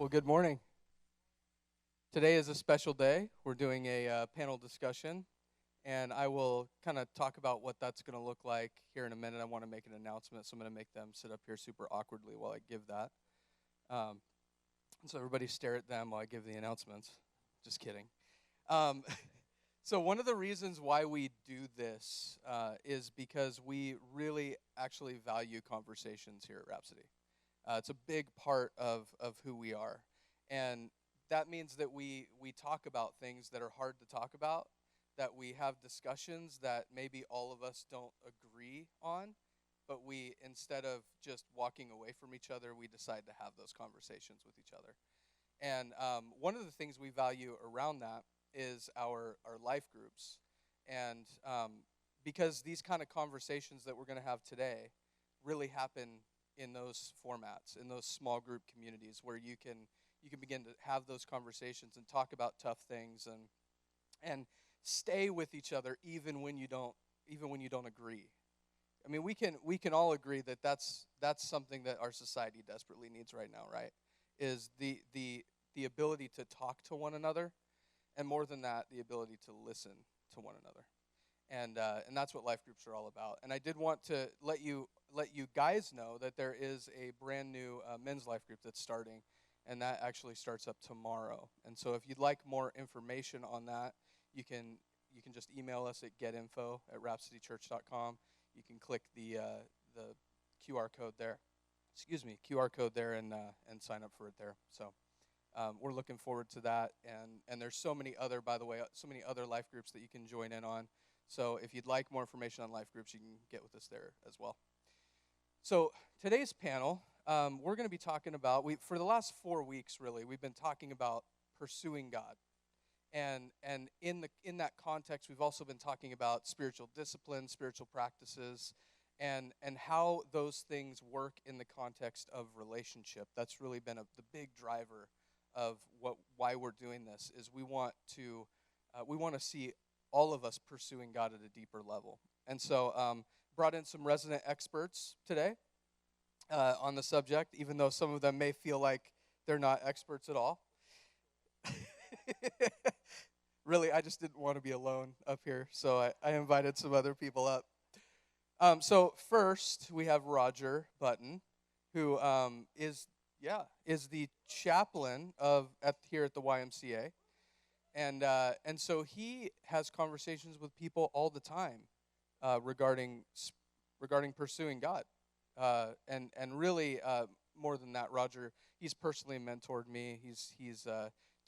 Well, good morning. Today is a special day. We're doing a panel discussion, and I will kind of talk about what that's going to look like here in a minute. I want to make an announcement, so I'm going to make them sit up here super awkwardly while I give that. Um, so everybody stare at them while I give the announcements. Just kidding. Um, so one of the reasons why we do this is because we really actually value conversations here at Rhapsody. It's a big part of who we are. And that means that we talk about things that are hard to talk about, that we have discussions that maybe all of us don't agree on, but we, instead of just walking away from each other, we decide to have those conversations with each other. And one of the things we value around that is our life groups. And because these kind of conversations that we're going to have today really happen in those formats, in those small group communities where you can begin to have those conversations and talk about tough things and stay with each other even when you don't agree. I mean, we can all agree that that's something that our society desperately needs right now, right? Is the ability to talk to one another, and more than that, the ability to listen to one another. And that's what life groups are all about. And I did want to let you guys know that there is a brand new men's life group that's starting, and that actually starts up tomorrow. And so if you'd like more information on that, you can just email us at getinfo@rhapsodychurch.com. You can click the QR code there. Excuse me, QR code there, and sign up for it there. So we're looking forward to that. And there's so many other, by the way, so many other life groups that you can join in on. So if you'd like more information on life groups, you can get with us there as well. So today's panel, we're going to be talking about, for the last 4 weeks, really, we've been talking about pursuing God. And in that context, we've also been talking about spiritual discipline, spiritual practices, and how those things work in the context of relationship. That's really been the big driver of why we're doing this. Is we want to see all of us pursuing God at a deeper level. And so brought in some resident experts today on the subject, even though some of them may feel like they're not experts at all. Really, I just didn't want to be alone up here, so I invited some other people up. So first, we have Roger Button, who is the chaplain here at the YMCA. And so he has conversations with people all the time regarding pursuing God, and really more than that, Roger, he's personally mentored me. He's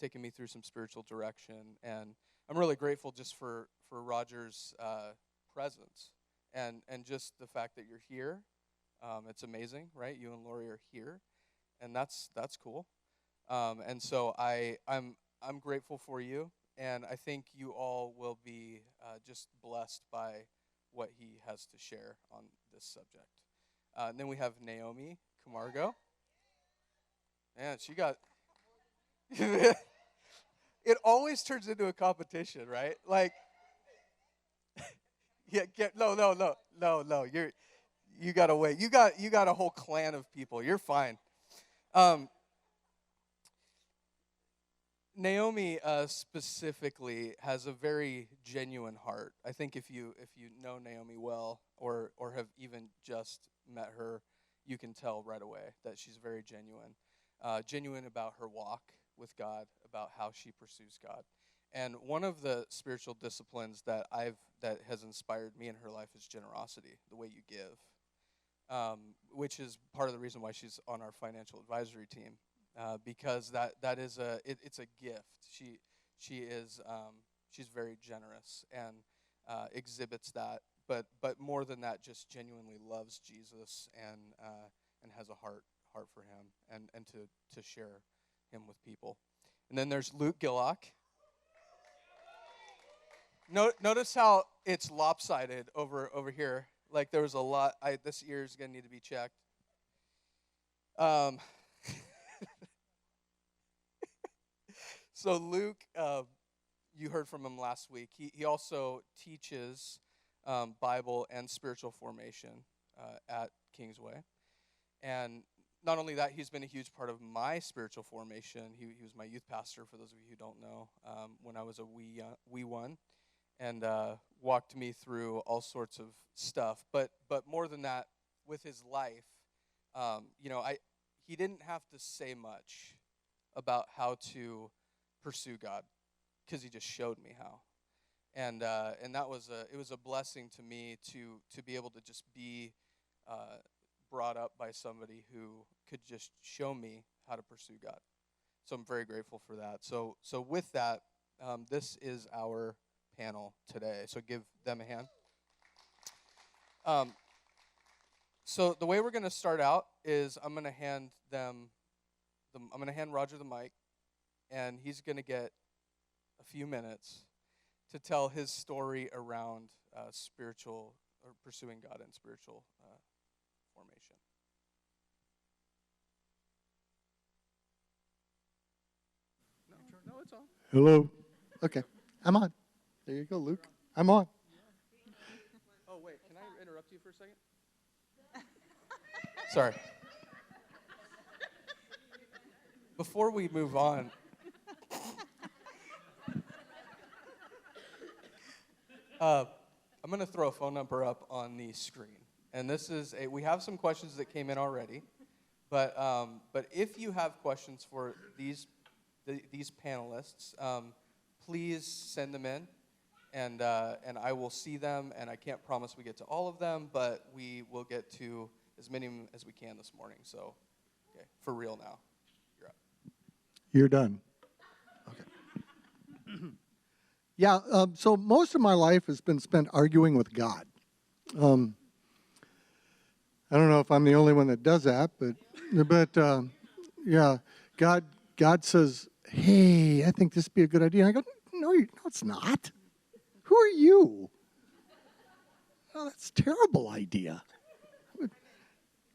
taken me through some spiritual direction, and I'm really grateful just for Roger's presence and just the fact that you're here. It's amazing, right? You and Lori are here, and that's cool. And so I'm grateful for you, and I think you all will be just blessed by what he has to share on this subject. And then we have Naomi Camargo. Man, she got. It always turns into a competition, right? Like, yeah, no. You gotta wait. You got a whole clan of people. You're fine. Um, Naomi specifically has a very genuine heart. I think if you know Naomi well, or have even just met her, you can tell right away that she's very genuine about her walk with God, about how she pursues God. And one of the spiritual disciplines that has inspired me in her life is generosity, the way you give, which is part of the reason why she's on our financial advisory team, because that is it's a gift. She's very generous and exhibits that, but more than that, just genuinely loves Jesus and has a heart for him and to share him with people. And then there's Luke Gillock. Notice how it's lopsided over here. Like there was a lot. This ear is gonna need to be checked. Um, so Luke, you heard from him last week. He also teaches Bible and spiritual formation at Kingsway, and not only that, he's been a huge part of my spiritual formation. He was my youth pastor, for those of you who don't know, when I was a wee one, and walked me through all sorts of stuff. But more than that, with his life, he didn't have to say much about how to pursue God, because he just showed me how. And that was it was a blessing to me to be able to just be brought up by somebody who could just show me how to pursue God. So I'm very grateful for that. So with that, this is our panel today. So give them a hand. So the way we're going to start out is I'm going to hand Roger the mic, and he's going to get a few minutes to tell his story around spiritual or pursuing God in spiritual formation. No, it's on. Hello. Okay, I'm on. There you go, Luke. I'm on. Oh, wait, can I interrupt you for a second? Sorry. Before we move on, I'm going to throw a phone number up on the screen. And this is we have some questions that came in already, but if you have questions for these panelists, please send them in, and I will see them. And I can't promise we get to all of them, but we will get to as many as we can this morning. So, okay, for real now, you're up. You're done. Okay. Yeah. So most of my life has been spent arguing with God. I don't know if I'm the only one that does that, but yeah, God says, "Hey, I think this would be a good idea." And I go, "No, it's not. Who are you? Oh, that's a terrible idea."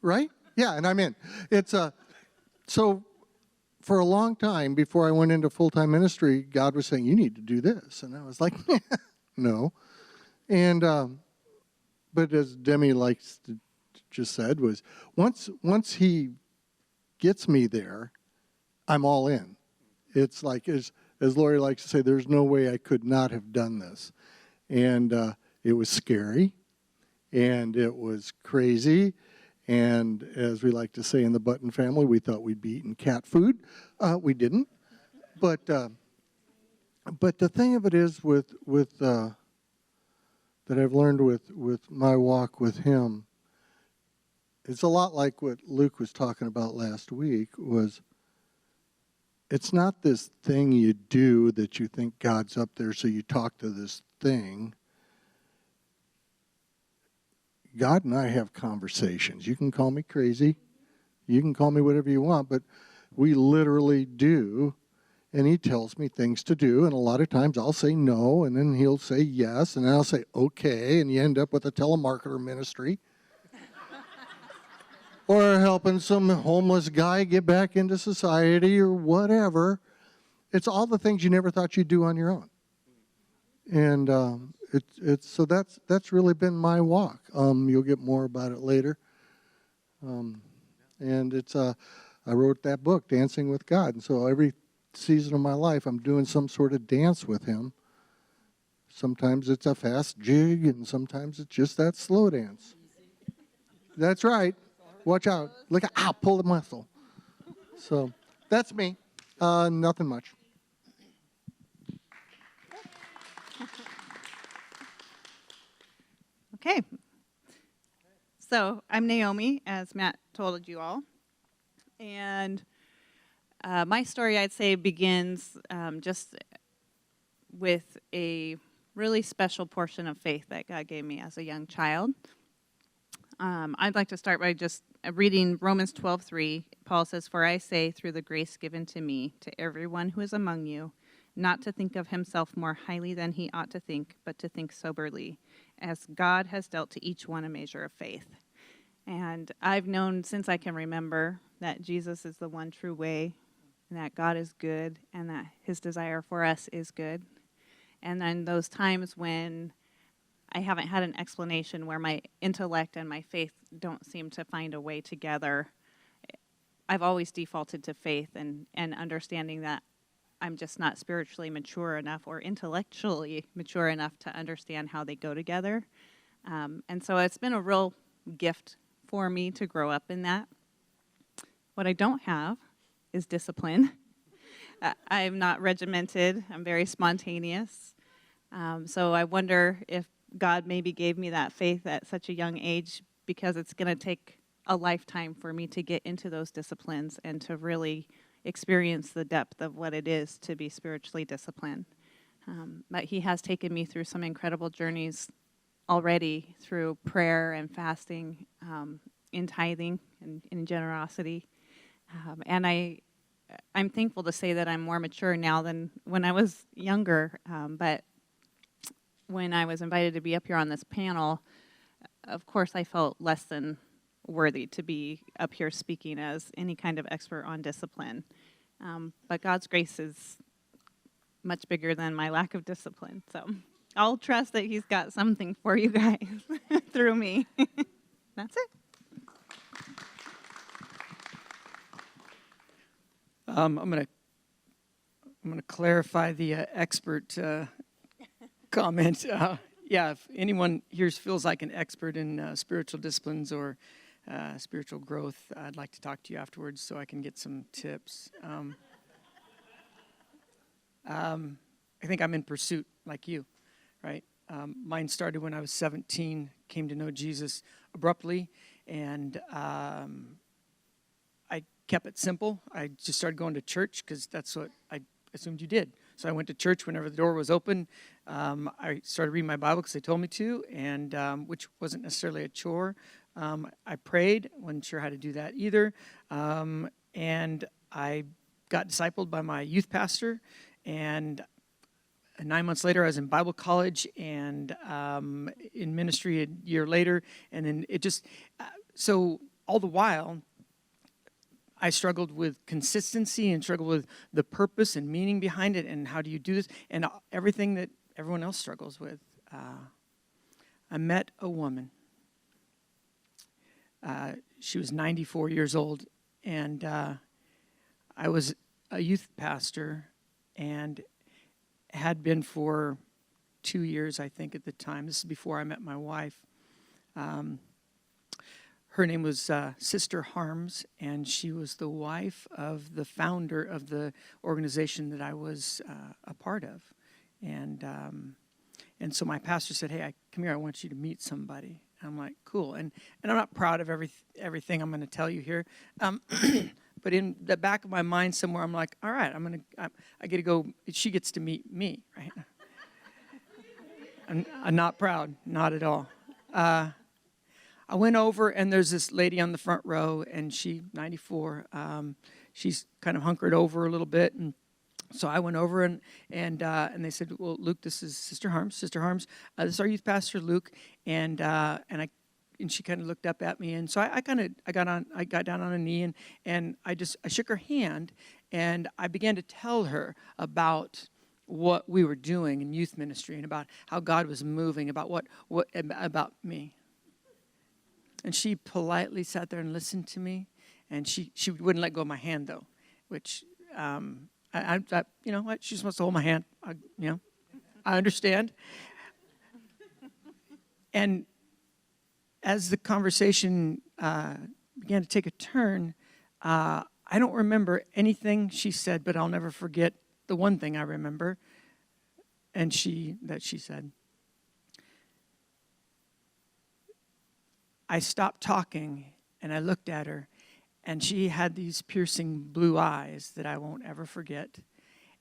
Right? Yeah, and I'm in. It's so for a long time before I went into full-time ministry, God was saying, "You need to do this," and I was like, "No." And but as Demi likes to just said, was once He gets me there, I'm all in. It's like as Lori likes to say, there's no way I could not have done this, and it was scary, and it was crazy. And as we like to say in the Button family, we thought we'd be eating cat food. We didn't. But the thing of it is with that I've learned with my walk with Him, it's a lot like what Luke was talking about last week. Was it's not this thing you do that you think God's up there, so you talk to this thing. God and I have conversations. You can call me crazy. You can call me whatever you want, but we literally do. And He tells me things to do, and a lot of times I'll say no, and then He'll say yes, and then I'll say okay, and you end up with a telemarketer ministry. Or helping some homeless guy get back into society or whatever. It's all the things you never thought you'd do on your own. And so that's really been my walk. You'll get more about it later. And it's I wrote that book, Dancing with God, and so every season of my life, I'm doing some sort of dance with Him. Sometimes it's a fast jig, and sometimes it's just that slow dance. That's right. Watch out! Look out! Pull the muscle. So that's me. Nothing much. Okay. So I'm Naomi, as Matt told you all. And my story, I'd say, begins just with a really special portion of faith that God gave me as a young child. I'd like to start by just reading Romans 12:3. Paul says, "For I say, through the grace given to me, to everyone who is among you, not to think of himself more highly than he ought to think, but to think soberly, as God has dealt to each one a measure of faith." And I've known since I can remember that Jesus is the one true way, and that God is good, and that His desire for us is good. And then those times when I haven't had an explanation, where my intellect and my faith don't seem to find a way together, I've always defaulted to faith and understanding that I'm just not spiritually mature enough or intellectually mature enough to understand how they go together. And so it's been a real gift for me to grow up in that. What I don't have is discipline. I'm not regimented. I'm very spontaneous. So I wonder if God maybe gave me that faith at such a young age because it's going to take a lifetime for me to get into those disciplines and to really experience the depth of what it is to be spiritually disciplined. But he has taken me through some incredible journeys already through prayer and fasting, in tithing and in generosity. And I'm thankful to say that I'm more mature now than when I was younger. But when I was invited to be up here on this panel, of course I felt less than worthy to be up here speaking as any kind of expert on discipline. But God's grace is much bigger than my lack of discipline. So I'll trust that he's got something for you guys through me. That's it. I'm gonna clarify the expert comment. Yeah, if anyone here feels like an expert in spiritual disciplines or spiritual growth, I'd like to talk to you afterwards so I can get some tips. I think I'm in pursuit like you, right? Mine started when I was 17, came to know Jesus abruptly, and I kept it simple. I just started going to church because that's what I assumed you did. So I went to church whenever the door was open. I started reading my Bible because they told me to, and which wasn't necessarily a chore. I prayed, wasn't sure how to do that either. And I got discipled by my youth pastor, and 9 months later I was in Bible college and in ministry a year later. And then it just, so all the while, I struggled with consistency and struggled with the purpose and meaning behind it and how do you do this and everything that everyone else struggles with. I met a woman. She was 94 years old, and I was a youth pastor and had been for 2 years, I think, at the time. This is before I met my wife. Her name was Sister Harms, and she was the wife of the founder of the organization that I was a part of. And so my pastor said, hey, come here, I want you to meet somebody. And I'm like, cool. And I'm not proud of everything I'm going to tell you here. But in the back of my mind somewhere, I'm like, all right, I get to go, she gets to meet me, right? I'm not proud, not at all. I went over, and there's this lady on the front row, and she, 94, she's kind of hunkered over a little bit, and so I went over, and they said, well, Luke, this is Sister Harms. Sister Harms, this is our youth pastor, Luke, and she kind of looked up at me, and so I got down on a knee, and I shook her hand, and I began to tell her about what we were doing in youth ministry and about how God was moving, about what about me. And she politely sat there and listened to me, and she wouldn't let go of my hand though, which I you know what, she's supposed to hold my hand. I understand. And as the conversation began to take a turn, I don't remember anything she said, but I'll never forget the one thing I remember, and she said. I stopped talking, and I looked at her, and she had these piercing blue eyes that I won't ever forget.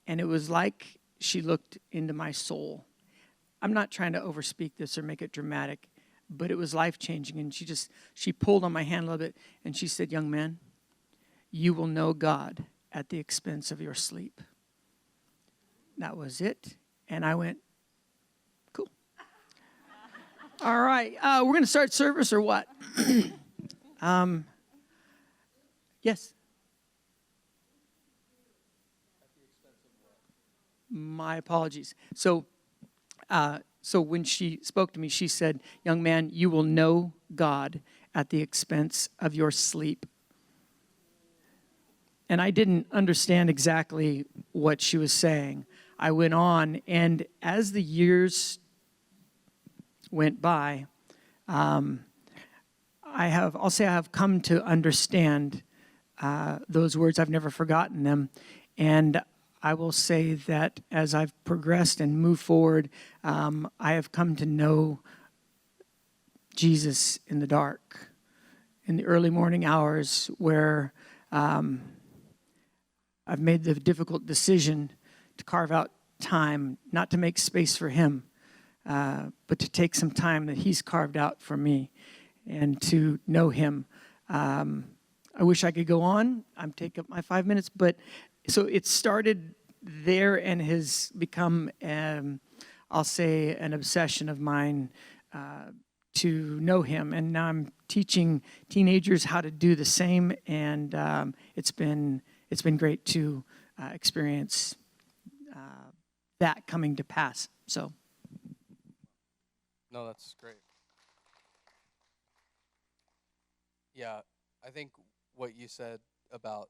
And it was like she looked into my soul. I'm not trying to overspeak this or make it dramatic, but it was life-changing. And she pulled on my hand a little bit, and she said, young man, you will know God at the expense of your sleep. That was it. And I went, cool. All right, we're going to start service or what? Yes. My apologies. So when she spoke to me, she said, young man, you will know God at the expense of your sleep. and I didn't understand exactly what she was saying. I went on, and as the years went by, I'll say I have come to understand those words. I've never forgotten them. And I will say that as I've progressed and moved forward, I have come to know Jesus in the dark, in the early morning hours where I've made the difficult decision to carve out time, not to make space for him, but to take some time that he's carved out for me and to know him. I wish I could go on. I'm taking up my 5 minutes, but so it started there and has become, I'll say, an obsession of mine to know him. And now I'm teaching teenagers how to do the same, and it's been great to experience that coming to pass. So. No, that's great. Yeah, I think what you said about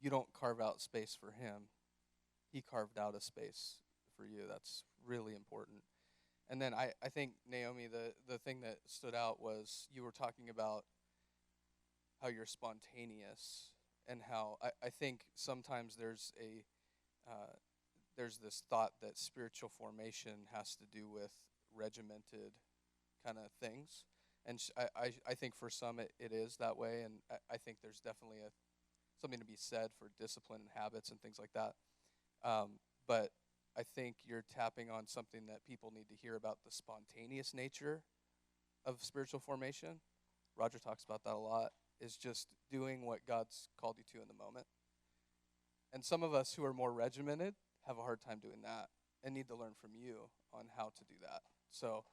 you don't carve out space for him. He carved out a space for you. That's really important. And then I think, Naomi, the thing that stood out was you were talking about how you're spontaneous and how I think sometimes there's this thought that spiritual formation has to do with regimented kind of things. And I think for some it is that way, and I think there's definitely something to be said for discipline and habits and things like that. But I think you're tapping on something that people need to hear about, the spontaneous nature of spiritual formation. Roger talks about that a lot, is just doing what God's called you to in the moment. And some of us who are more regimented have a hard time doing that and need to learn from you on how to do that. So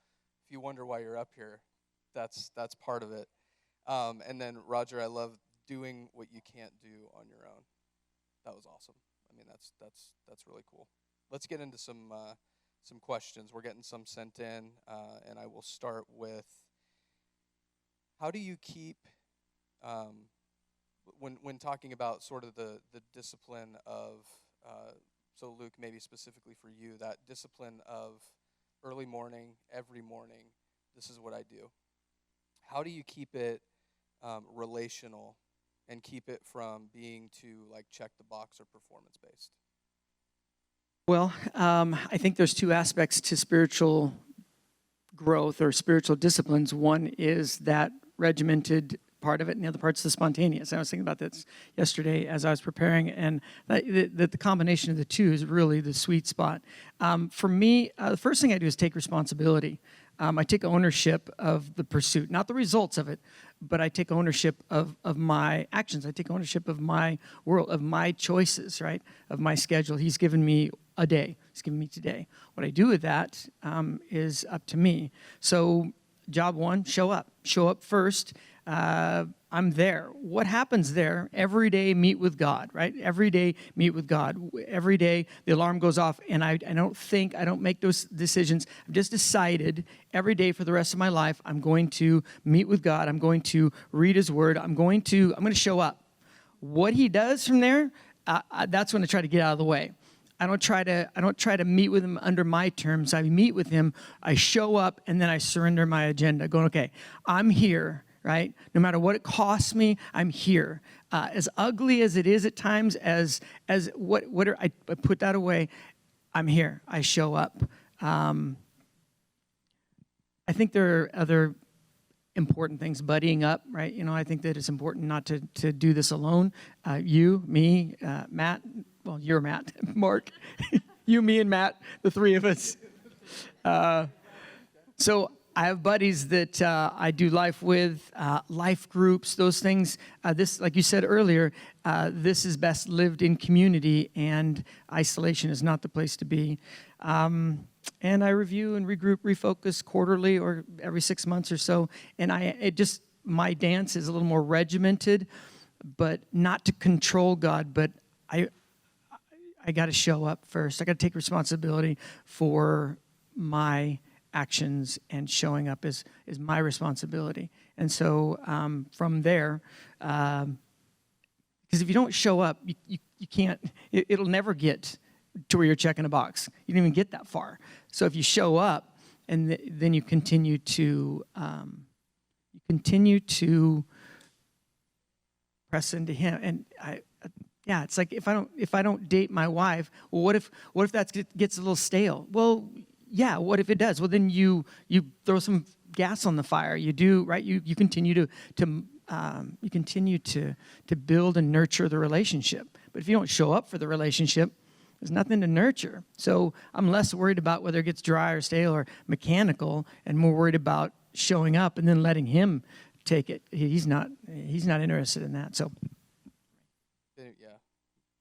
if you wonder why you're up here, that's part of it. And then Roger, I love doing what you can't do on your own. That was awesome. I mean, that's really cool. Let's get into some questions. We're getting some sent in, and I will start with, how do you keep, when talking about sort of the discipline of, so Luke, maybe specifically for you, that discipline of early morning, every morning, this is what I do. How do you keep it relational and keep it from being too like check the box or performance based? Well, I think there's two aspects to spiritual growth or spiritual disciplines. One is that regimented part of it, and the other part's the spontaneous. I was thinking about this yesterday as I was preparing, and the combination of the two is really the sweet spot. For me, the first thing I do is take responsibility. I take ownership of the pursuit, not the results of it, but I take ownership of my actions. I take ownership of my world, of my choices, right, of my schedule. He's given me a day. He's given me today. What I do with that is up to me. So job one, show up. Show up first. I'm there. What happens there? Every day, meet with God, right? Every day, meet with God. Every day, the alarm goes off, and I don't make those decisions. I've just decided every day for the rest of my life, I'm going to meet with God. I'm going to read His Word. I'm going to show up. What He does from there, that's when I try to get out of the way. I don't try to meet with Him under my terms. I meet with Him. I show up, and then I surrender my agenda. Going, okay, I'm here. Right? No matter what it costs me, I'm here. As ugly as it is at times, as I put that away, I'm here. I show up. I think there are other important things, buddying up, right? You know, I think that it's important not to do this alone. You, me, Matt. Well, you're Matt, Mark. You, me, and Matt, the three of us. So I have buddies that I do life with, life groups, those things. This, like you said earlier, this is best lived in community, and isolation is not the place to be. And I review and regroup, refocus quarterly or every 6 months or so. And my dance is a little more regimented, but not to control God, but I got to show up first. I got to take responsibility for my actions, and showing up is my responsibility. And so from there, Because if you don't show up, you can't, it'll never get to where you're checking a box. You don't even get that far. So if you show up and then you continue to press into him. And yeah, it's like if I don't date my wife, well, what if that gets a little stale? Well, yeah, what if it does? Well, then you throw some gas on the fire. You do, right? You continue to build and nurture the relationship. But if you don't show up for the relationship, there's nothing to nurture. So I'm less worried about whether it gets dry or stale or mechanical, and more worried about showing up and then letting him take it. He's not interested in that. So Yeah.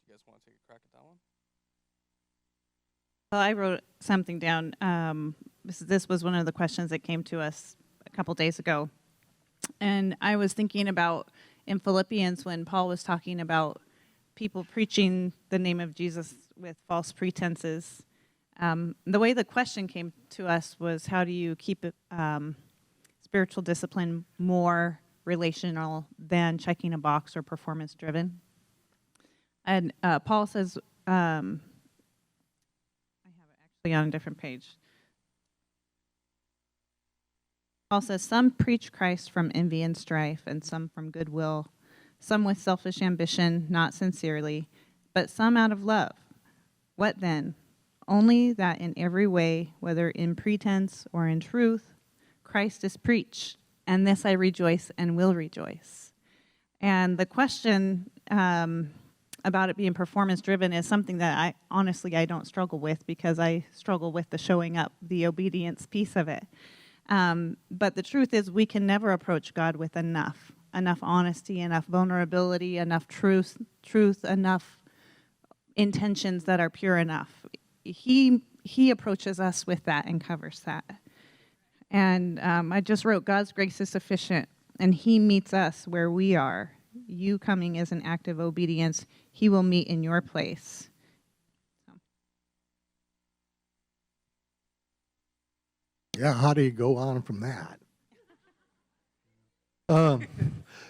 You guys want to take a crack at that one? Well, I wrote something down. This was one of the questions that came to us a couple days ago. And I was thinking about in Philippians when Paul was talking about people preaching the name of Jesus with false pretenses. The way the question came to us was, how do you keep spiritual discipline more relational than checking a box or performance driven? And Paul says, I have it actually on a different page. Paul says, some preach Christ from envy and strife, and some from goodwill, some with selfish ambition, not sincerely, but some out of love. What then? Only that in every way, whether in pretense or in truth, Christ is preached, and this I rejoice and will rejoice. And the question about it being performance-driven is something that I don't struggle with, because I struggle with the showing up, the obedience piece of it. But the truth is, we can never approach God with enough honesty, enough vulnerability, enough truth, enough intentions that are pure enough. He approaches us with that and covers that. And I just wrote, God's grace is sufficient, and he meets us where we are. You coming is an act of obedience. He will meet in your place. Yeah, how do you go on from that?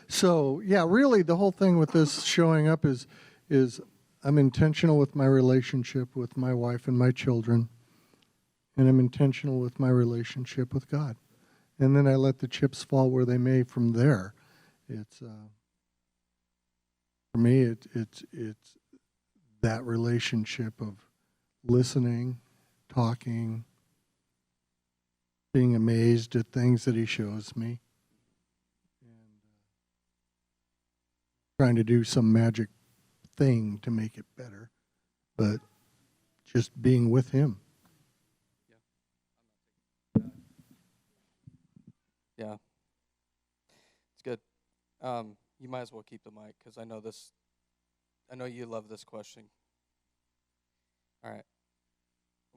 So, yeah, really the whole thing with this showing up is I'm intentional with my relationship with my wife and my children, and I'm intentional with my relationship with God. And then I let the chips fall where they may from there. It's for me, it's that relationship of listening, talking, being amazed at things that he shows me, and trying to do some magic thing to make it better, but just being with him. Yeah. It's good. You might as well keep the mic, because I know you love this question. All right.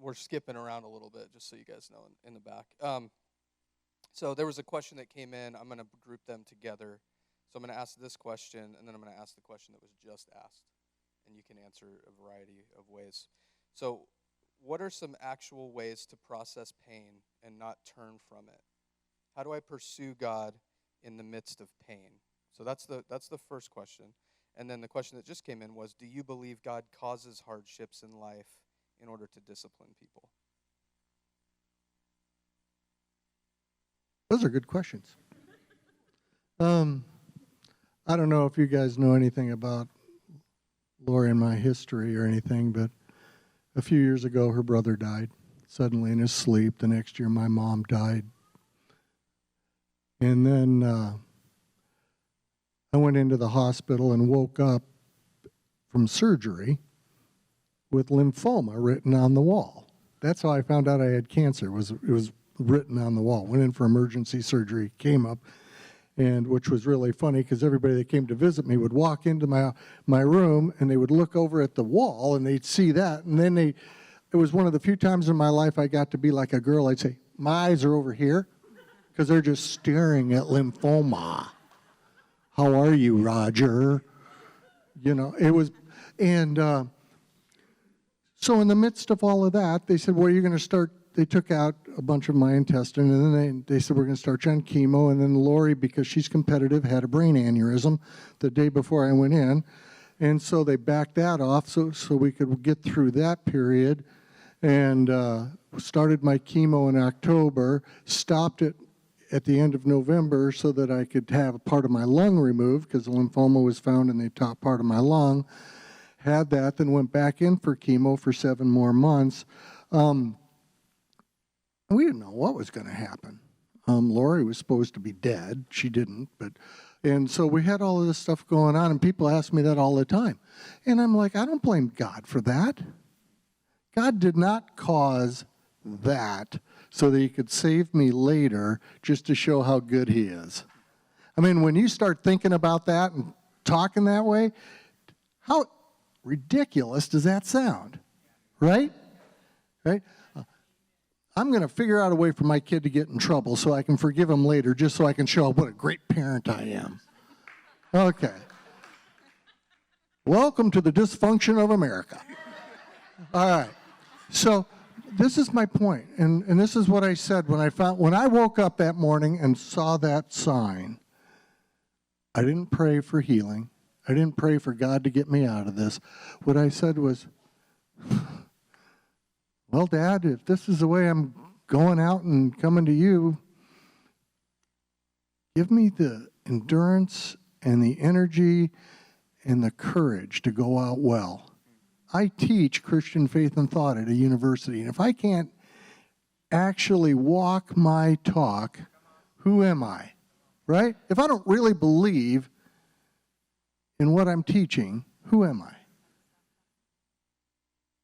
We're skipping around a little bit, just so you guys know, in the back. So there was a question that came in. I'm going to group them together. So I'm going to ask this question, and then I'm going to ask the question that was just asked. And you can answer a variety of ways. So what are some actual ways to process pain and not turn from it? How do I pursue God in the midst of pain? So that's the first question. And then the question that just came in was, do you believe God causes hardships in life in order to discipline people? Those are good questions. I don't know if you guys know anything about Lori and my history or anything, but a few years ago her brother died suddenly in his sleep. The next year my mom died. And then I went into the hospital and woke up from surgery with lymphoma written on the wall. That's how I found out I had cancer. It was written on the wall. Went in for emergency surgery, came up, and which was really funny because everybody that came to visit me would walk into my room and they would look over at the wall and they'd see that, and then it was one of the few times in my life I got to be like a girl. I'd say, my eyes are over here, because they're just staring at lymphoma. How are you, Roger? You know, it was, and so in the midst of all of that, they said, well, you're going to start, they took out a bunch of my intestine, and then they said, we're going to start you on chemo. And then Lori, because she's competitive, had a brain aneurysm the day before I went in. And so they backed that off so we could get through that period. And started my chemo in October, stopped it at the end of November so that I could have a part of my lung removed because the lymphoma was found in the top part of my lung. Had that, then went back in for chemo for 7 more months. We didn't know what was going to happen. Lori was supposed to be dead. She didn't, and so we had all of this stuff going on, and people ask me that all the time. And I'm like, I don't blame God for that. God did not cause that so that he could save me later just to show how good he is. I mean, when you start thinking about that and talking that way, how ridiculous does that sound? Right? Right? I'm going to figure out a way for my kid to get in trouble so I can forgive him later just so I can show what a great parent I am. Okay. Welcome to the dysfunction of America. All right. So this is my point, and this is what I said when I woke up that morning and saw that sign. I didn't pray for healing. I didn't pray for God to get me out of this. What I said was, well, Dad, if this is the way I'm going out and coming to you, give me the endurance and the energy and the courage to go out well. I teach Christian faith and thought at a university, and if I can't actually walk my talk, who am I? Right? If I don't really believe in what I'm teaching, who am I?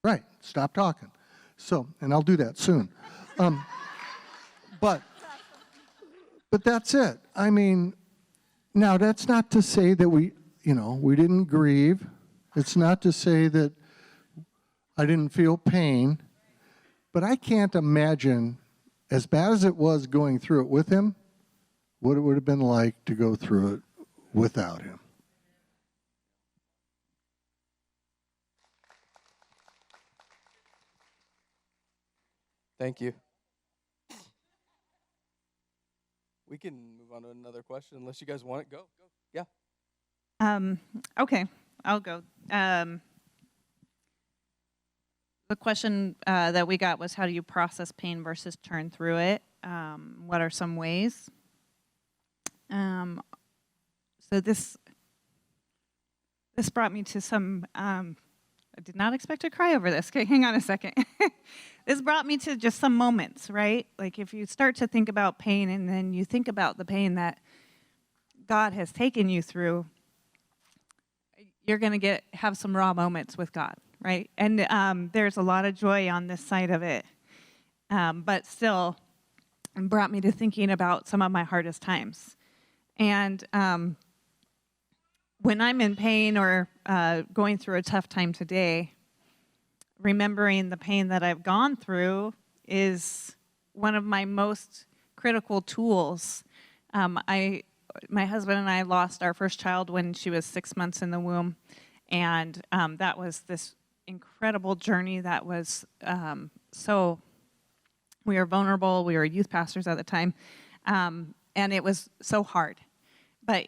Right, stop talking. So, and I'll do that soon. But that's it. I mean, now that's not to say that we didn't grieve. It's not to say that I didn't feel pain, but I can't imagine, as bad as it was going through it with him, what it would have been like to go through it without him. Thank you. We can move on to another question unless you guys want it. Go. Yeah. Okay, I'll go. The question that we got was, how do you process pain versus turn through it? What are some ways? So this brought me to some, I did not expect to cry over this. Okay, hang on a second. This brought me to just some moments, right? Like if you start to think about pain and then you think about the pain that God has taken you through, you're going to have some raw moments with God, right? And there's a lot of joy on this side of it. But still, it brought me to thinking about some of my hardest times. And when I'm in pain or going through a tough time today, remembering the pain that I've gone through is one of my most critical tools. My husband and I lost our first child when she was 6 months in the womb, and that was this incredible journey that was so, we were vulnerable, we were youth pastors at the time, and it was so hard. But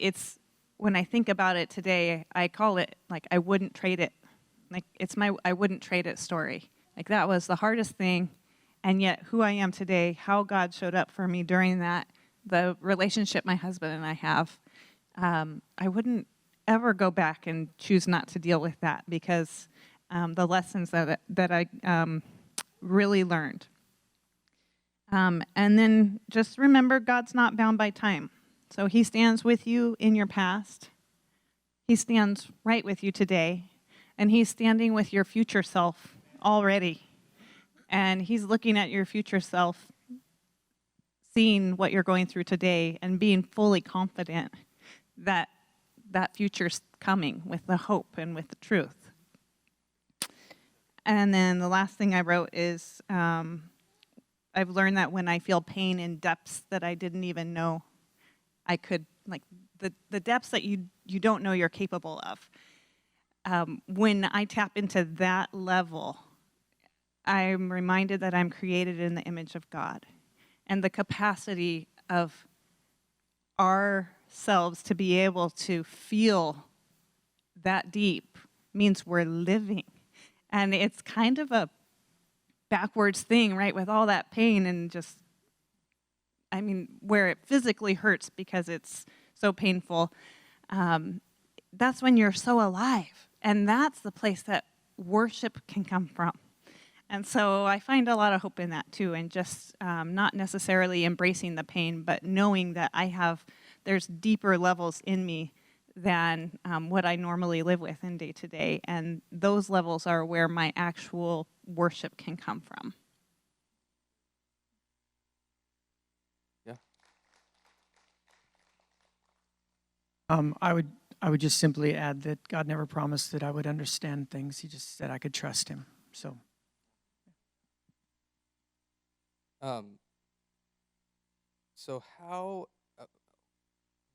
when I think about it today, I call it, like, I wouldn't trade it. Like, it's my I wouldn't trade it story. Like, that was the hardest thing, and yet who I am today, how God showed up for me during that, the relationship my husband and I have, I wouldn't ever go back and choose not to deal with that because the lessons that I really learned. And then just remember, God's not bound by time. So he stands with you in your past. He stands right with you today. And he's standing with your future self already. And he's looking at your future self, seeing what you're going through today, and being fully confident that that future's coming with the hope and with the truth. And then the last thing I wrote is, I've learned that when I feel pain in depths that I didn't even know I could, like the depths that you don't know you're capable of. When I tap into that level, I'm reminded that I'm created in the image of God. And the capacity of ourselves to be able to feel that deep means we're living. And it's kind of a backwards thing, right, with all that pain and just, I mean, where it physically hurts because it's so painful. That's when you're so alive. And that's the place that worship can come from. And so I find a lot of hope in that too, and just not necessarily embracing the pain, but knowing that there's deeper levels in me than what I normally live with in day to day. And those levels are where my actual worship can come from. Yeah. I would just simply add that God never promised that I would understand things. He just said I could trust him. So. So how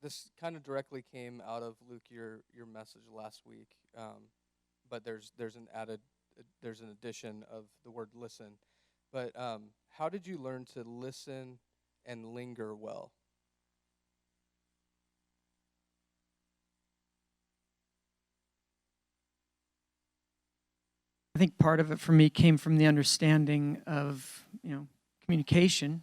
this kind of directly came out of Luke your message last week, but there's an addition of the word listen. But how did you learn to listen and linger well? I think part of it for me came from the understanding of, communication,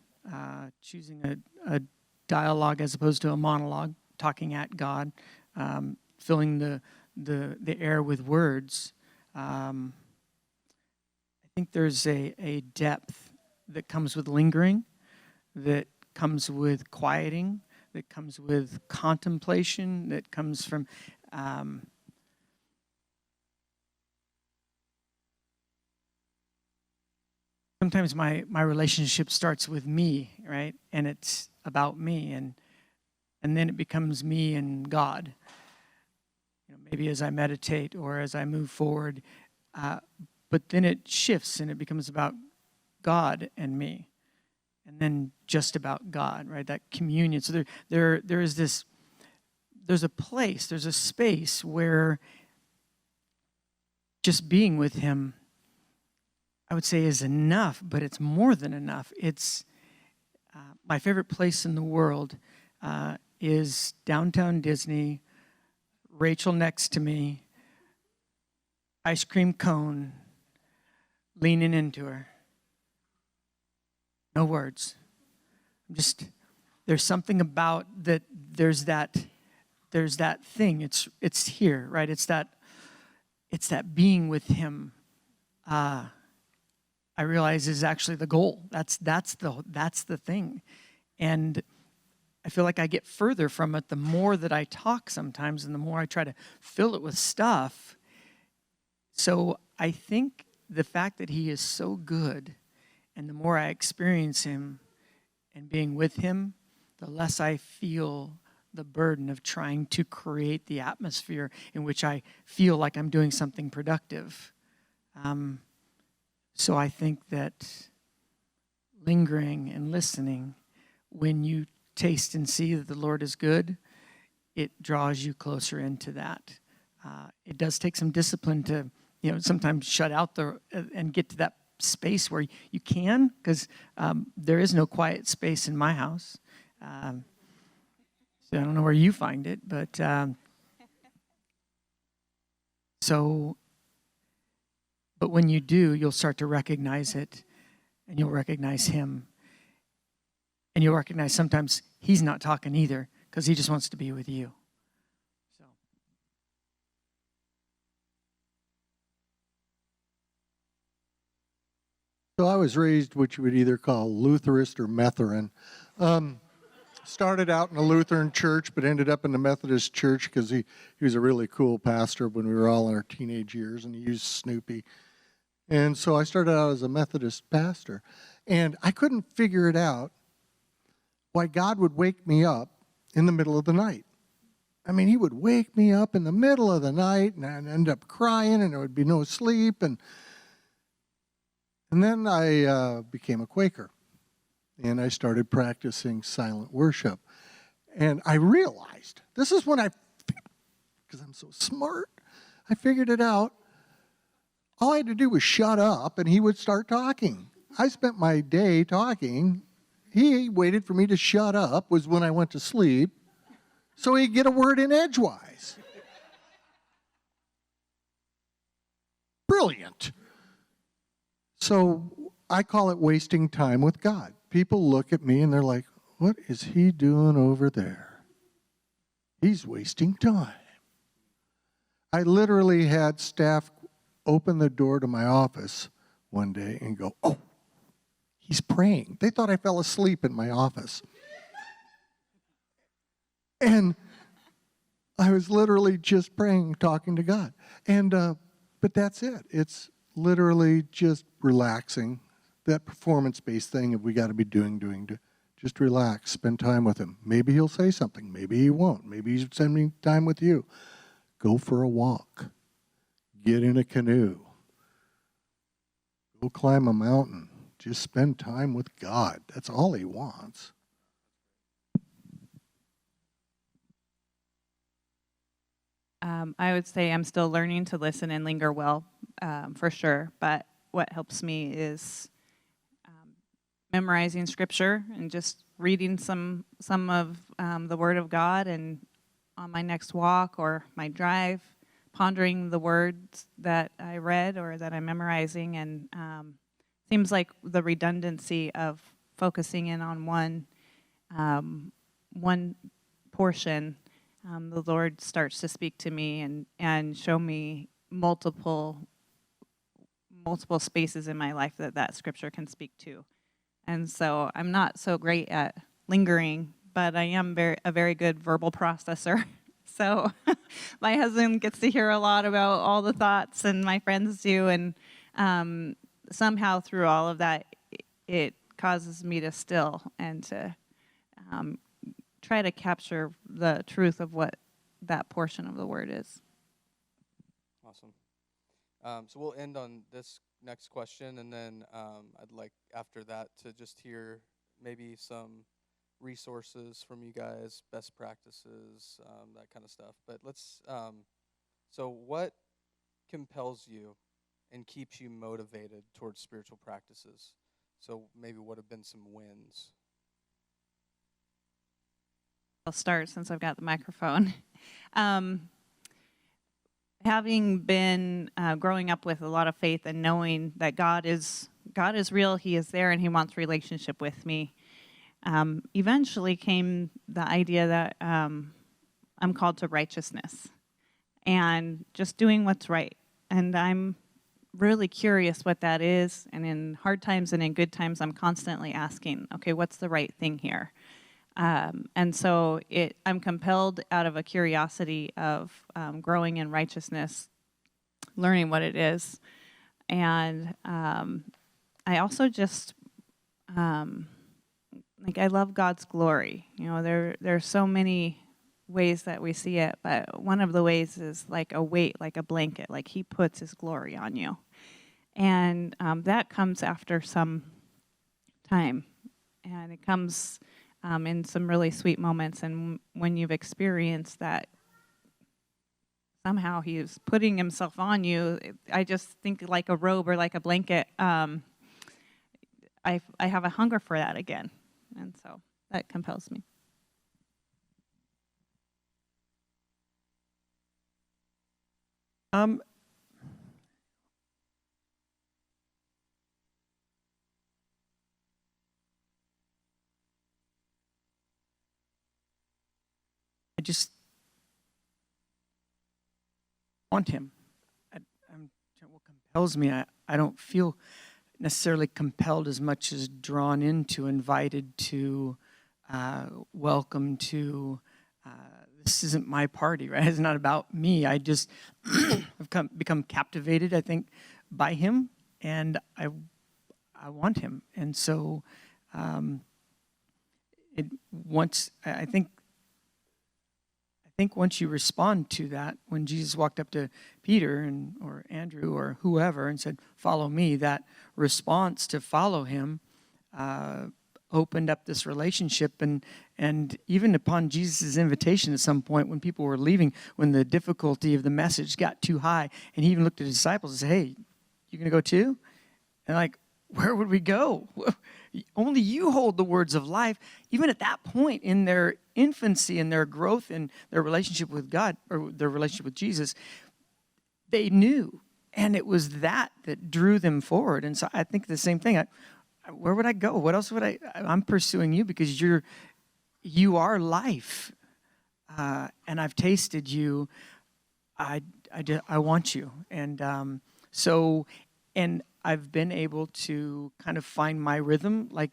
choosing a dialogue as opposed to a monologue, talking at God, filling the air with words. I think there's a depth that comes with lingering, that comes with quieting, that comes with contemplation, that comes from sometimes my relationship starts with me, right? And it's about me, and then it becomes me and God. Maybe as I meditate or as I move forward, but then it shifts and it becomes about God and me, and then just about God, right? That communion. So there is this. There's a place. There's a space where just being with Him, I would say, is enough, but it's more than enough. It's my favorite place in the world is downtown Disney, Rachel next to me, ice cream cone, leaning into her. No words. There's something about that. There's that thing. It's here, right? It's that being with Him. I realize is actually the goal. That's the thing. And I feel like I get further from it the more that I talk sometimes and the more I try to fill it with stuff. So I think the fact that He is so good, and the more I experience Him and being with Him, the less I feel the burden of trying to create the atmosphere in which I feel like I'm doing something productive. So I think that lingering and listening, when you taste and see that the Lord is good, it draws you closer into that. It does take some discipline to, sometimes shut out and get to that space where you can, because there is no quiet space in my house. So I don't know where you find it, but But when you do, you'll start to recognize it, and you'll recognize Him. And you'll recognize sometimes He's not talking either, because He just wants to be with you. So I was raised what you would either call Lutherist or Methurin. Started out in a Lutheran church, but ended up in the Methodist church because he was a really cool pastor when we were all in our teenage years, and he used Snoopy. And so I started out as a Methodist pastor, and I couldn't figure it out why God would wake me up in the middle of the night. I mean, He would wake me up in the middle of the night, and I'd end up crying, and there would be no sleep. And then I became a Quaker, and I started practicing silent worship. And I realized, this is when because I'm so smart, I figured it out. All I had to do was shut up, and He would start talking. I spent my day talking. He waited for me to shut up, was when I went to sleep, so He'd get a word in edgewise. brilliant. So I call it wasting time with God. People look at me and they're like, what is he doing over there? He's wasting time. I literally had staff open the door to my office one day and go, oh, he's praying. They thought I fell asleep in my office. And I was literally just praying, talking to God. And, but that's it. It's literally just relaxing. That performance-based thing that we got to be doing. Just relax, spend time with him. Maybe he'll say something. Maybe he won't. Maybe he's spending time with you. Go for a walk. Get in a canoe. Go climb a mountain. Just spend time with God. That's all he wants. I would say I'm still learning to listen and linger well, for sure. But what helps me is memorizing scripture and just reading some of the Word of God, and on my next walk or my drive, pondering the words that I read or that I'm memorizing. And seems like the redundancy of focusing in on one portion. The Lord starts to speak to me and show me multiple spaces in my life that scripture can speak to. And so I'm not so great at lingering, but I am a very good verbal processor. So my husband gets to hear a lot about all the thoughts, and my friends do. And somehow through all of that, it causes me to still and to try to capture the truth of what that portion of the word is. Awesome. So we'll end on this next question, and then I'd like after that to just hear maybe some resources from you guys, best practices, that kind of stuff. But let's, so what compels you and keeps you motivated towards spiritual practices? So maybe what have been some wins? I'll start since I've got the microphone. Having been growing up with a lot of faith and knowing that God is real, He is there, and He wants relationship with me, eventually came the idea that I'm called to righteousness and just doing what's right. And I'm really curious what that is. And in hard times and in good times, I'm constantly asking, okay, what's the right thing here? And so I'm compelled out of a curiosity of growing in righteousness, learning what it is. And I also just, I love God's glory. You know, there's so many ways that we see it, but one of the ways is like a weight, like a blanket, like He puts His glory on you. And that comes after some time. And it comes in some really sweet moments. And when you've experienced that, somehow He's putting Himself on you. I just think like a robe or like a blanket. I have a hunger for that again. And so that compels me. I just want Him. What compels me, I don't feel necessarily compelled as much as drawn into, invited to, welcome to. This isn't my party, right? It's not about me. I just have become captivated, I think, by Him, and I want Him. And so I think once you respond to that, when Jesus walked up to Peter or Andrew or whoever and said, "Follow me," that response to follow Him opened up this relationship. And even upon Jesus' invitation at some point, when people were leaving, when the difficulty of the message got too high, and He even looked at His disciples and said, "Hey, you going to go too?" And like, where would we go? Only You hold the words of life. Even at that point in their infancy and their growth in their relationship with God or their relationship with Jesus, they knew. And it was that drew them forward. And so I think the same thing. Where would I go? What else would I'm pursuing you because you are life. And I've tasted you. I want you. And and I've been able to kind of find my rhythm. Like,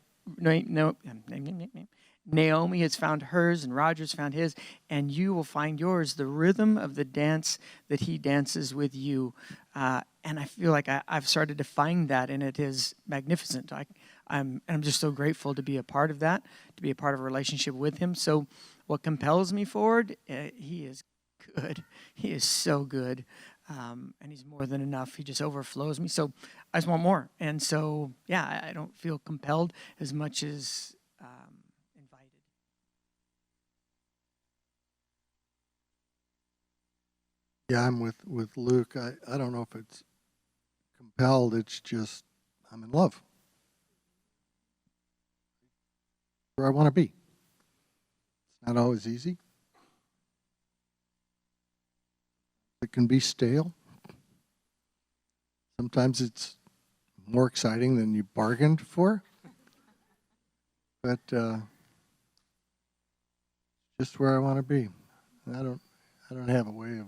Naomi has found hers and Roger's found his, and you will find yours, the rhythm of the dance that he dances with you. And I feel like I've started to find that, and it is magnificent. I'm just so grateful to be a part of that, to be a part of a relationship with him. So what compels me forward, he is good. He is so good. And he's more than enough. He just overflows me. So I just want more. And so, yeah, I don't feel compelled as much as invited. Yeah, I'm with Luke. I don't know if it's compelled. It's just I'm in love. Where I want to be. It's not always easy. It can be stale. Sometimes it's more exciting than you bargained for. But just where I want to be. I don't have a way of,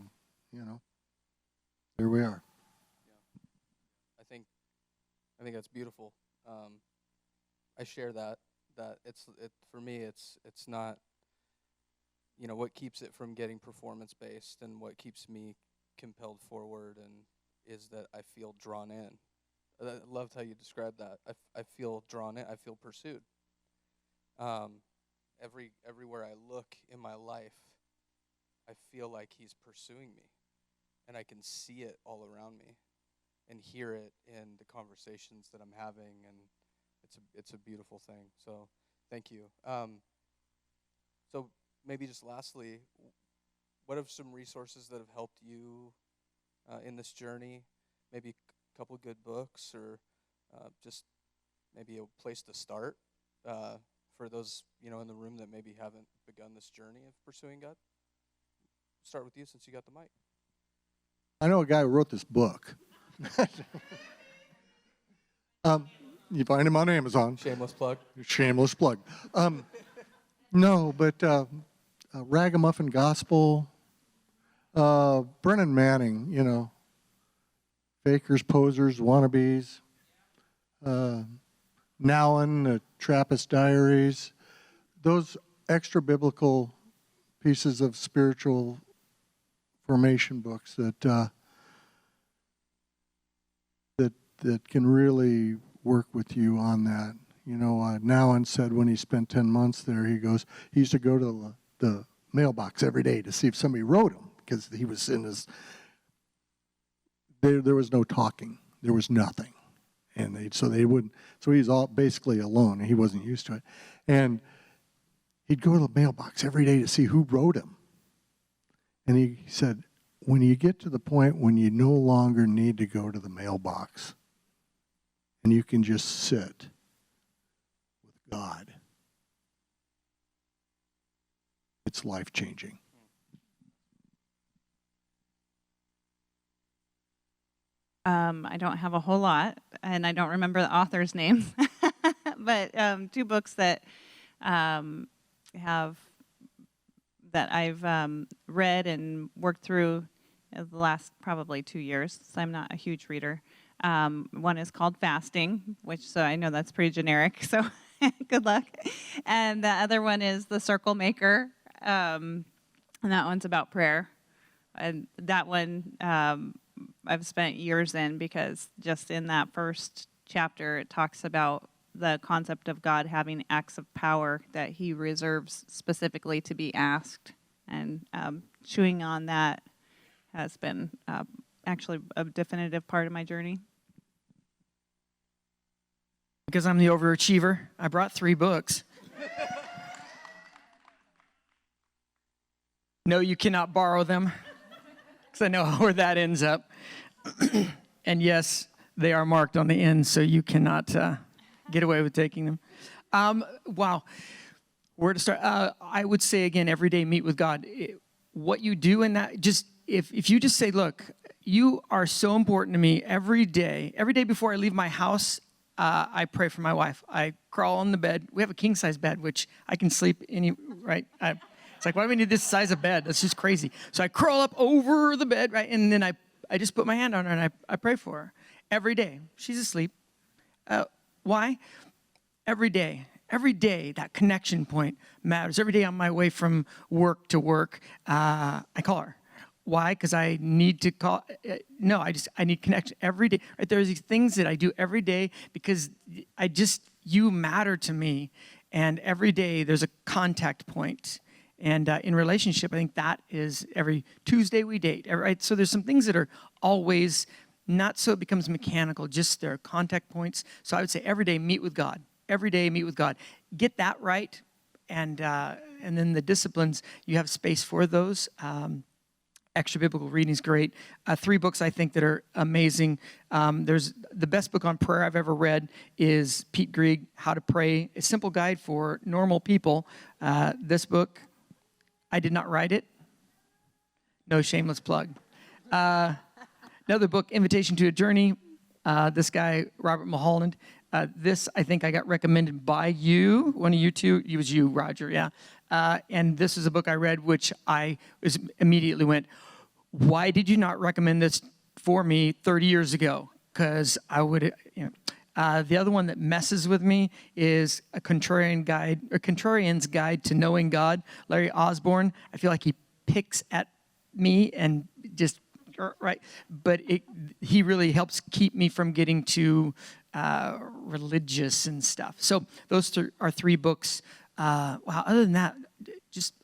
there we are. I think that's beautiful. I share that for me it's not, what keeps it from getting performance based, and what keeps me compelled forward and is that I feel drawn in. I loved how you described that. I feel drawn in. I feel pursued. Everywhere I look in my life, I feel like he's pursuing me, and I can see it all around me and hear it in the conversations that I'm having, and it's a beautiful thing. So thank you. So maybe just lastly, what are some resources that have helped you in this journey? Maybe a couple good books, or just maybe a place to start for those in the room that maybe haven't begun this journey of pursuing God. Start with you since you got the mic. I know a guy who wrote this book. You find him on Amazon. Shameless plug. Shameless plug. No, but Ragamuffin Gospel, Brennan Manning, fakers, posers, wannabes, Nowin, the Trappist Diaries, those extra biblical pieces of spiritual formation books that can really work with you on that. Nowin said when he spent 10 months there, he used to go to the mailbox every day to see if somebody wrote him, because he was in his, there was no talking. There was nothing. And so he's all basically alone, and he wasn't used to it. And he'd go to the mailbox every day to see who wrote him. And he said, when you get to the point when you no longer need to go to the mailbox and you can just sit with God, it's life-changing. I don't have a whole lot, and I don't remember the author's names, but two books that I've read and worked through the last probably 2 years, so I'm not a huge reader. One is called Fasting, so I know that's pretty generic, so good luck. And the other one is The Circle Maker, and that one's about prayer. And that one I've spent years in, because just in that first chapter, it talks about the concept of God having acts of power that he reserves specifically to be asked. And chewing on that has been actually a definitive part of my journey. Because I'm the overachiever, I brought 3 books. No, you cannot borrow them, because I know where that ends up. And yes, they are marked on the end, so you cannot get away with taking them. Wow. Where to start? I would say, again, every day meet with God. What you do in that, just if you just say, look, you are so important to me every day. Every day before I leave my house, I pray for my wife. I crawl on the bed. We have a king size bed, which I can sleep right? It's like, why do we need this size of bed? That's just crazy. So I crawl up over the bed, right? And then I just put my hand on her and I pray for her every day. She's asleep. Why? Every day, that connection point matters. Every day on my way from work to work, I call her. Why? Because I need to call. No, I need connection every day. Right? There's these things that I do every day because you matter to me, and every day there's a contact point. And in relationship, I think that is every Tuesday we date. Right? So there's some things that are always not so it becomes mechanical. Just there are contact points. So I would say every day meet with God. Every day meet with God. Get that right, and then the disciplines you have space for those. Extra biblical reading is great. 3 books I think that are amazing. There's the best book on prayer I've ever read is Pete Greig, How to Pray, a simple guide for normal people. This book, I did not write it. No shameless plug. Another book, Invitation to a Journey. This guy, Robert Mulholland. This, I think I got recommended by you, one of you two. It was you, Roger, yeah. And this is a book I read, which I immediately went, why did you not recommend this for me 30 years ago? Because I would, the other one that messes with me is a Contrarian's Guide to Knowing God, Larry Osborne. I feel like he picks at me and just, right? But he really helps keep me from getting too religious and stuff. So those are 3 books. Wow, other than that, just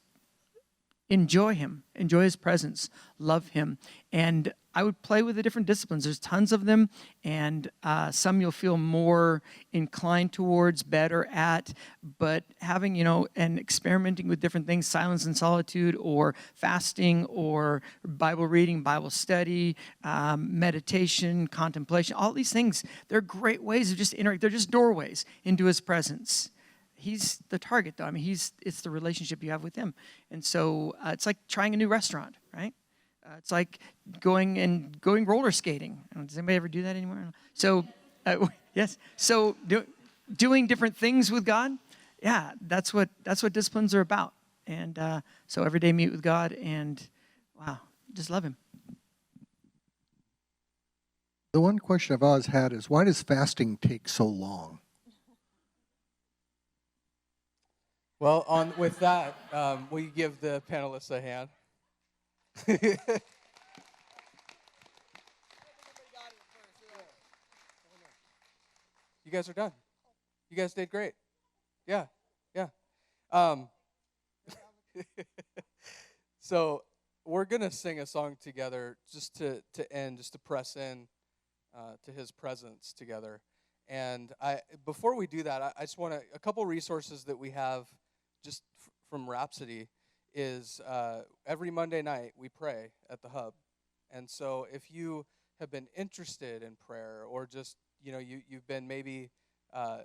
enjoy him, enjoy his presence, love him. And I would play with the different disciplines. There's tons of them, and some you'll feel more inclined towards, better at, but having, and experimenting with different things, silence and solitude, or fasting, or Bible reading, Bible study, meditation, contemplation, all these things, they're great ways of just interact. They're just doorways into his presence. He's the target, though. I mean, it's the relationship you have with him. And so it's like trying a new restaurant, right? It's like going roller skating. Does anybody ever do that anymore? So, yes. So doing different things with God, yeah, that's what disciplines are about. And so every day meet with God, and wow, just love him. The one question I've always had is, why does fasting take so long? Well, with that, will you give the panelists a hand? You guys are done. You guys did great. Yeah. So we're gonna sing a song together, just to end, just to press in to his presence together. And before we do that, I just want a couple resources that we have just from Rhapsody is every Monday night we pray at the Hub. And so if you have been interested in prayer, or just, you've been maybe, I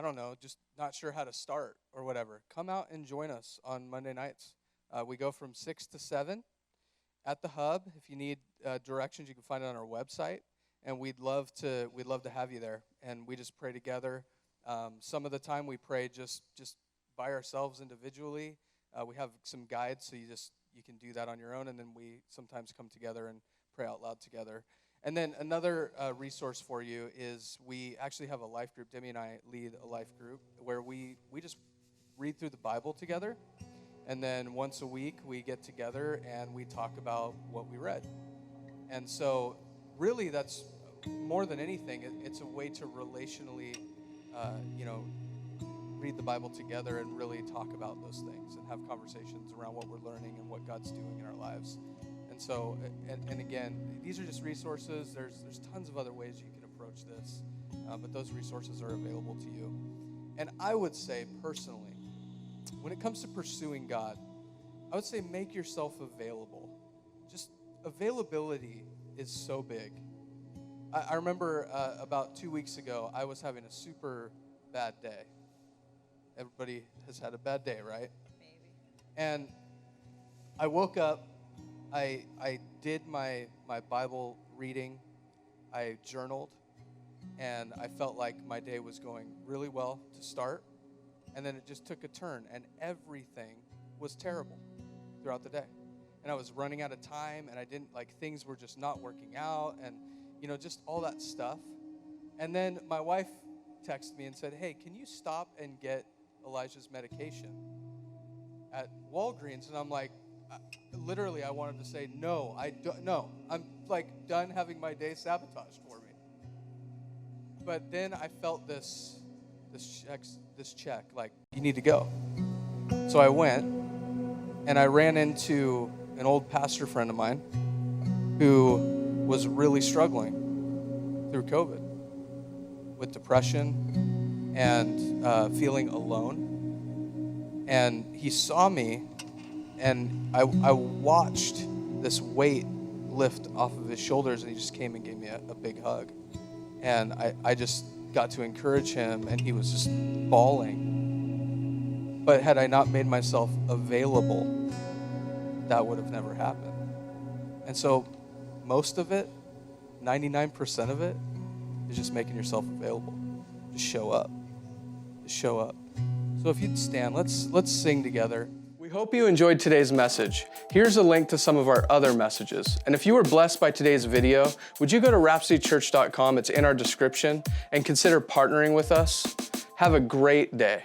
don't know, just not sure how to start or whatever, come out and join us on Monday nights. We go from 6 to 7 at the Hub. If you need directions, you can find it on our website. And we'd love to have you there. And we just pray together. Some of the time we pray just by ourselves individually. We have some guides, so you can do that on your own. And then we sometimes come together and pray out loud together. And then another resource for you is we actually have a life group. Demi and I lead a life group where we just read through the Bible together. And then once a week we get together and we talk about what we read. And so really that's more than anything, it's a way to relationally, read the Bible together and really talk about those things and have conversations around what we're learning and what God's doing in our lives. And so, and again, these are just resources. There's tons of other ways you can approach this, but those resources are available to you. And I would say personally, when it comes to pursuing God, I would say make yourself available. Just availability is so big. I remember about 2 weeks ago, I was having a super bad day. Everybody has had a bad day, right? Maybe. And I woke up I did my Bible reading, I journaled, and I felt like my day was going really well to start, and then it just took a turn, and everything was terrible throughout the day. And I was running out of time, and I didn't, things were just not working out, and, just all that stuff. And then my wife texted me and said, hey, can you stop and get Elijah's medication at Walgreens? And I'm like, literally, I wanted to say, no, I'm done having my day sabotaged for me. But then I felt this check, you need to go. So I went, and I ran into an old pastor friend of mine who was really struggling through COVID with depression and feeling alone. And he saw me, and I watched this weight lift off of his shoulders, and he just came and gave me a big hug. And I just got to encourage him, and he was just bawling. But had I not made myself available, that would have never happened. And so most of it, 99% of it, is just making yourself available. Just show up. Just show up. So if you'd stand, let's sing together. We hope you enjoyed today's message. Here's a link to some of our other messages. And if you were blessed by today's video, would you go to rhapsodychurch.com, it's in our description, and consider partnering with us? Have a great day.